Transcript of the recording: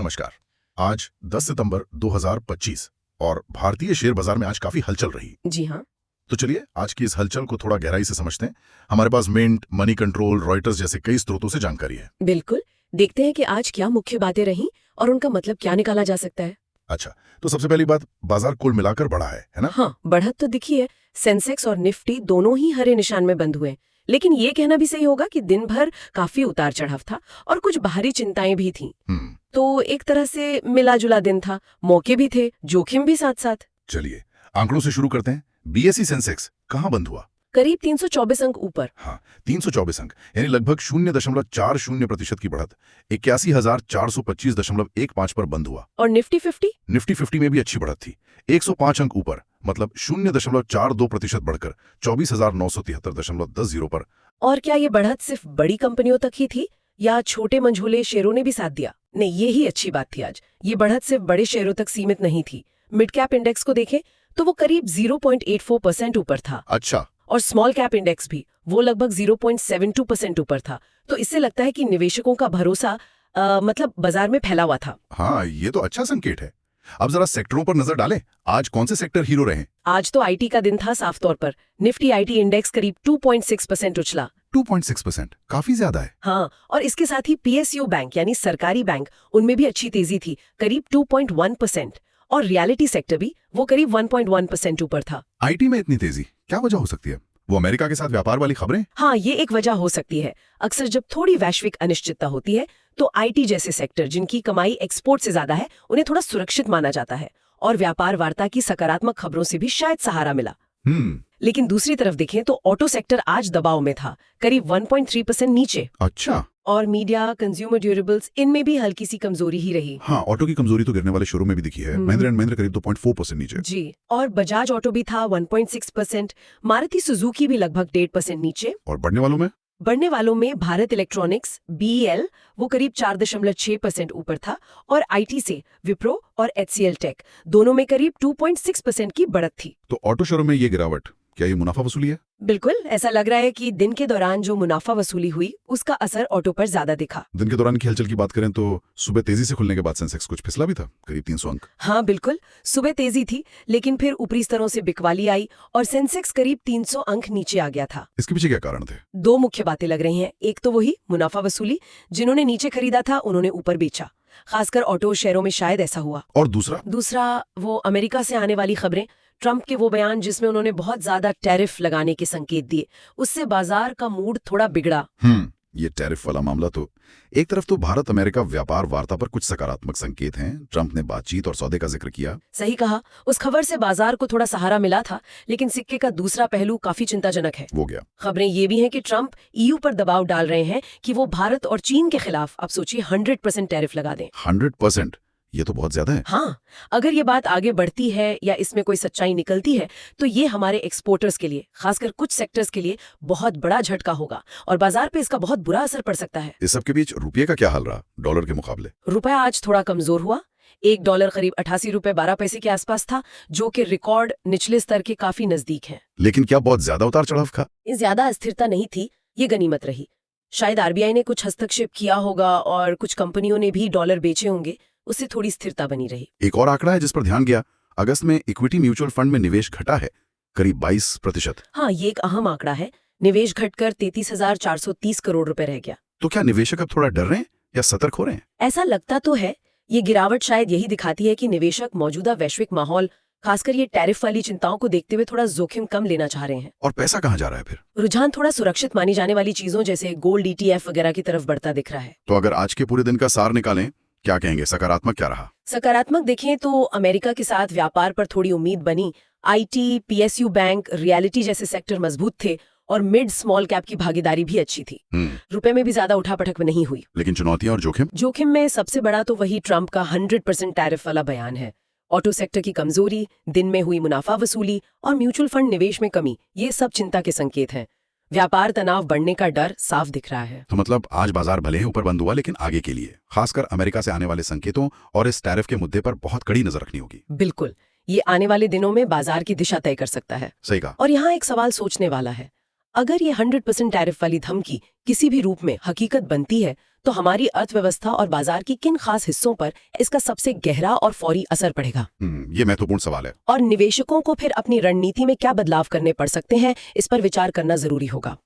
नमस्कार। आज 10 सितंबर 2025 और भारतीय शेयर बाजार में आज काफी हलचल रही। जी हाँ। तो चलिए आज की इस हलचल को थोड़ा गहराई से समझते हैं। हमारे पास मिंट, मनी कंट्रोल, रॉयटर्स जैसे कई स्रोतों से जानकारी है। बिल्कुल, देखते हैं कि आज क्या मुख्य बातें रहीं और उनका मतलब क्या निकाला जा सकता है। अच्छा, तो सबसे पहली बात, बाजार कुल मिलाकर बढ़ा है ना? हाँ, बढ़त तो दिखी है। सेंसेक्स और निफ्टी दोनों ही हरे निशान में बंद हुए, लेकिन ये कहना भी सही होगा कि दिन भर काफी उतार चढ़ाव था और कुछ बाहरी चिंताएं भी थीं। तो एक तरह से मिला जुला दिन था, मौके भी थे, जोखिम भी साथ साथ। चलिए आंकड़ों से शुरू करते हैं। बीएसई सेंसेक्स कहाँ बंद हुआ? करीब 324 अंक ऊपर। हाँ, 324 अंक, यानी लगभग 0.40% की बढ़त 81,425.15 पर बंद हुआ। और निफ्टी 50 में भी अच्छी बढ़त थी, 105 अंक ऊपर, मतलब 0.42% बढ़कर 24,973.10 पर। और क्या ये बढ़त सिर्फ बड़ी कंपनियों तक ही थी या छोटे मंझोले शेयरों ने भी साथ दिया? नहीं, ये ही अच्छी बात थी आज। ये बढ़त सिर्फ बड़े शेयरों तक सीमित नहीं थी। मिड कैप इंडेक्स को देखें तो वो करीब 0.84% ऊपर था। अच्छा। और स्मॉल कैप इंडेक्स भी, वो लगभग 0.72% ऊपर था। तो इससे लगता है कि निवेशकों का भरोसा मतलब बाजार में फैला हुआ था। हाँ, ये तो अच्छा संकेत है। अब जरा सेक्टरों पर नजर डालें। आज कौन से सेक्टर हीरो रहे? आज तो आईटी का दिन था साफ तौर पर। निफ्टी आईटी इंडेक्स करीब 2.6% उछला। 2.6%, काफी ज्यादा है। हाँ, और इसके साथ ही पीएसयू बैंक यानी सरकारी बैंक, उनमें भी अच्छी तेजी थी, करीब 2.1%। और रियलिटी सेक्टर भी, वो करीब 1.1% ऊपर था। आईटी में इतनी तेजी, क्या वजह हो सकती है? वो अमेरिका के साथ व्यापार वाली खबरें? हाँ, ये एक वजह हो सकती है। अक्सर जब थोड़ी वैश्विक अनिश्चितता होती है तो आईटी जैसे सेक्टर, जिनकी कमाई एक्सपोर्ट से ज्यादा है, उन्हें थोड़ा सुरक्षित माना जाता है। और व्यापार वार्ता की सकारात्मक खबरों से भी शायद सहारा मिला। लेकिन दूसरी तरफ देखें तो ऑटो सेक्टर आज दबाव में था, करीब 1.3% नीचे। अच्छा। और मीडिया, कंज्यूमर ड्यूरेबल्स, इनमें भी हल्की सी कमजोरी ही रही। हाँ, ऑटो की कमजोरी तो गिरने वाले शोरूम में भी दिखी है। महिंद्रा एंड महिंद्रा करीब 2.4% नीचे। जी, और बजाज ऑटो भी था 1.6%, मारुति सुजुकी भी लगभग 1.5% नीचे। और बढ़ने वालों में भारत इलेक्ट्रॉनिक्स बीईएल, वो करीब 4.6% ऊपर था। और आईटी से विप्रो और एचसीएल टेक, दोनों में करीब 2.6% की बढ़त थी। तो ऑटो शोरूम में ये गिरावट, क्या ये मुनाफा वसूली है? बिल्कुल, ऐसा लग रहा है कि दिन के दौरान जो मुनाफा वसूली हुई, उसका असर ऑटो पर ज्यादा दिखा। दिन के दौरान की हलचल की बात करें तो सुबह तेजी से खुलने के बाद सेंसेक्स कुछ फिसला भी था, करीब 300 अंक। हाँ बिल्कुल, सुबह तेजी थी, लेकिन फिर ऊपरी स्तरों से बिकवाली आई और सेंसेक्स करीब 300 अंक नीचे आ गया था। इसके पीछे क्या कारण थे? दो मुख्य बातें लग रही हैं। एक तो वही मुनाफा वसूली, जिन्होंने नीचे खरीदा था उन्होंने ऊपर बेचा, खासकर ऑटो शेयरों में शायद ऐसा हुआ। और दूसरा वो अमेरिका से आने वाली खबरें, ट्रंप के वो बयान जिसमें उन्होंने बहुत ज्यादा टैरिफ लगाने के संकेत दिए, उससे बाजार का मूड थोड़ा बिगड़ा। ये टैरिफ वाला मामला तो एक तरफ तो भारत अमेरिका व्यापार वार्ता पर कुछ सकारात्मक संकेत हैं। ट्रंप ने बातचीत और सौदे का जिक्र किया। सही कहा, उस खबर से बाजार को थोड़ा सहारा मिला था, लेकिन सिक्के का दूसरा पहलू काफी चिंताजनक है। वो गया। खबरें ये भी हैं कि ट्रंप ईयू पर दबाव डाल रहे हैं कि वो भारत और चीन के खिलाफ, आप सोचिए, 100% टैरिफ लगा दें। 100%? ये तो बहुत ज्यादा है। हाँ, अगर ये बात आगे बढ़ती है या इसमें कोई सच्चाई निकलती है तो ये हमारे एक्सपोर्टर्स के लिए, खासकर कुछ सेक्टर्स के लिए बहुत बड़ा झटका होगा और बाजार पे इसका बहुत बुरा असर पड़ सकता है। इस सब के बीच रुपये का क्या हाल रहा डॉलर के मुकाबले? रुपया आज थोड़ा कमजोर हुआ। $1 करीब 88 रुपए 12 पैसे के आसपास था, जो कि रिकॉर्ड निचले स्तर के काफी नजदीक है। लेकिन क्या बहुत ज्यादा उतार चढ़ाव था? ज्यादा अस्थिरता नहीं थी, ये गनीमत रही। शायद आरबीआई ने कुछ हस्तक्षेप किया होगा और कुछ कंपनियों ने भी डॉलर बेचे होंगे, उससे थोड़ी स्थिरता बनी रही। एक और आंकड़ा है जिस पर ध्यान गया, अगस्त में इक्विटी म्यूचुअल फंड में निवेश घटा है, करीब 22%। हाँ, ये एक अहम आंकड़ा है। निवेश घटकर 33,430 करोड़ रुपए रह गया। तो क्या निवेशक अब थोड़ा डर रहे हैं या सतर्क हो रहे हैं? ऐसा लगता तो है। ये गिरावट शायद यही दिखाती है कि निवेशक मौजूदा वैश्विक माहौल, खासकर ये टैरिफ वाली चिंताओं को देखते हुए थोड़ा जोखिम कम लेना चाह रहे हैं। और पैसा कहाँ जा रहा है फिर? रुझान थोड़ा सुरक्षित मानी जाने वाली चीजों जैसे गोल्ड, ETF वगैरह की तरफ बढ़ता दिख रहा है। तो अगर आज के पूरे दिन का सार निकालें, क्या कहेंगे, सकारात्मक क्या रहा? सकारात्मक देखें तो अमेरिका के साथ व्यापार पर थोड़ी उम्मीद बनी। आईटी, पीएसयू बैंक, रियलिटी जैसे सेक्टर मजबूत थे और मिड स्मॉल कैप की भागीदारी भी अच्छी थी। रुपए में भी ज्यादा उठापटक नहीं हुई। लेकिन चुनौतियां और जोखिम में सबसे बड़ा तो वही ट्रंप का 100% टैरिफ वाला बयान है। ऑटो सेक्टर की कमजोरी, दिन में हुई मुनाफा वसूली और म्यूचुअल फंड निवेश में कमी, ये सब चिंता के संकेत हैं। व्यापार तनाव बढ़ने का डर साफ दिख रहा है। तो मतलब आज बाजार भले ही ऊपर बंद हुआ, लेकिन आगे के लिए, खासकर अमेरिका से आने वाले संकेतों और इस टैरिफ के मुद्दे पर बहुत कड़ी नजर रखनी होगी। बिल्कुल, ये आने वाले दिनों में बाजार की दिशा तय कर सकता है। सही कहा। और यहाँ एक सवाल सोचने वाला है, अगर ये 100% टैरिफ वाली धमकी किसी भी रूप में हकीकत बनती है तो हमारी अर्थव्यवस्था और बाजार की किन खास हिस्सों पर इसका सबसे गहरा और फौरी असर पड़ेगा? ये महत्वपूर्ण सवाल है। और निवेशकों को फिर अपनी रणनीति में क्या बदलाव करने पड़ सकते हैं, इस पर विचार करना जरूरी होगा।